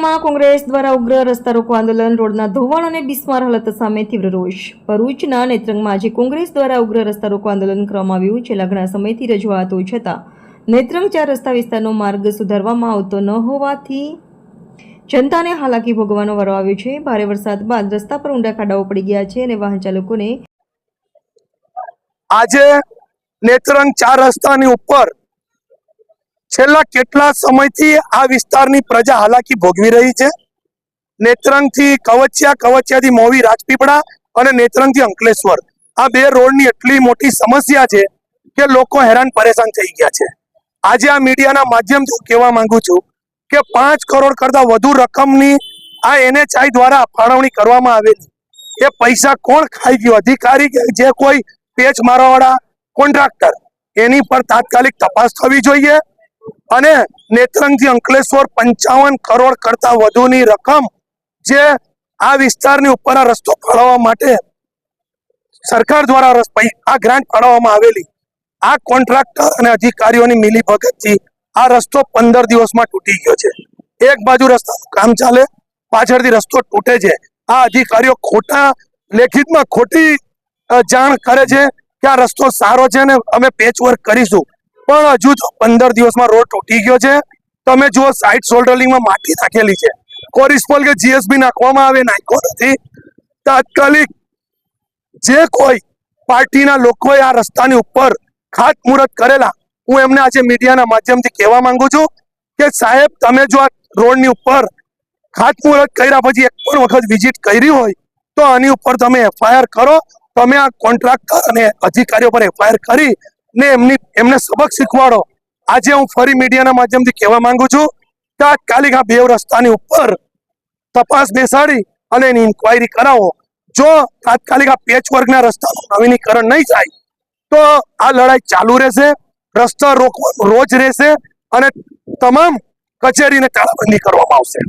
નેત્રંગમાં કોંગ્રેસ દ્વારા ઉગ્ર રસ્તા રોકો આંદોલન, રોડના ધોવાણ અને બિસ્માર હાલત સામે તીવ્ર રોષ. ભરૂચના નેત્રંગમાં આજે કોંગ્રેસ દ્વારા ઉગ્ર રસ્તા રોકો આંદોલન કરવામાં આવ્યું. છેલ્લા ઘણા સમયથી રજૂઆતો છતાં નેત્રંગ 4 રસ્તા વિસ્તારનો માર્ગ સુધારવામાં આવતો ન હોવાથી જનતાને હાલાકી ભોગવવાનો વારો આવ્યો છે. ભારે વરસાદ બાદ રસ્તા પર ઊંડા ખાડાઓ પડી ગયા છે અને વાહન ચાલકોને આજે નેત્રંગ 4 રસ્તાની ઉપર છેલ્લા કેટલા સમયથી આ વિસ્તારની પ્રજા હાલાકી ભોગવી રહી છે. નેત્રંગથી કવચિયા, કવચિયાથી મોવી, રાજપીપળા અને નેત્રંગથી અંકલેશ્વર, આ 2 રોડની એટલી મોટી સમસ્યા છે કે લોકો હેરાન પરેશાન થઈ ગયા છે. આજે આ મીડિયાના માધ્યમથી કહેવા માંગુ છું કે 5 કરોડ કરતા વધુ રકમની આ NHI દ્વારા ફાળવણી કરવામાં આવેલી. એ પૈસા કોણ ખાઈ ગયું? અધિકારી કે જે કોઈ પેચ મારવાવાળા કોન્ટ્રાક્ટર, એની પર તાત્કાલિક તપાસ થવી જોઈએ. અને નેત્રંગથી અંકલેશ્વર 55 કરોડ કરતા વધુની રકમ જે આ વિસ્તારની ઉપર આ રસ્તો ફાળવવા માટે સરકાર દ્વારા આ ગ્રાન્ટ ફાળવવામાં આવેલી, આ કોન્ટ્રાક્ટર અને અધિકારીઓની મિલીભગતથી આ રસ્તો 15 દિવસમાં તૂટી ગયો છે. એક બાજુ રસ્તાનું કામ ચાલે, પાછળથી રસ્તો તૂટે છે. આ અધિકારીઓ ખોટા લેખિતમાં ખોટી જાણ કરે છે કે આ રસ્તો સારો છે ને અમે પેચવર્ક કરીશું, પણ હજુ તો 15 દિવસમાં રોડ તૂટી ગયો છે. તમે જુઓ, સાઇડ શોલ્ડરિંગમાં માટી નાખેલી છે, કોરિસ્પોલ કે GSB નાખવામાં આવે, નાખ્યો નથી. તાત્કાલિક જે કોઈ પાર્ટીના લોકોએ આ રસ્તાની ઉપર ખાતમુહૂર્ત કરેલા, હું એમને આજે મીડિયાના માધ્યમથી કહેવા માંગુ છું કે સાહેબ, તમે જો આ રોડની ઉપર ખાતમુહૂર્ત કર્યા પછી એક પણ વખત વિઝિટ કરી હોય તો આની ઉપર તમે FIR કરો. તમે આ કોન્ટ્રાક્ટર અને અધિકારીઓ પર FIR કરી ને એમને સબક શીખવાડો. આજે હું ફરી મીડિયાના માધ્યમથી કહેવા માંગુ છું, તાત્કાલિક આ 2 રસ્તાની ઉપર તપાસ બેસાડી અને એની ઇન્કવાયરી કરાવો. જો તાત્કાલિક આ પેચવર્કના રસ્તાનું નવીનીકરણ નહીં થાય તો આ લડાઈ ચાલુ રહેશે, રસ્તા રોકવાનું રોજ રહેશે અને તમામ કચેરીને તાળાબંધી કરવામાં આવશે.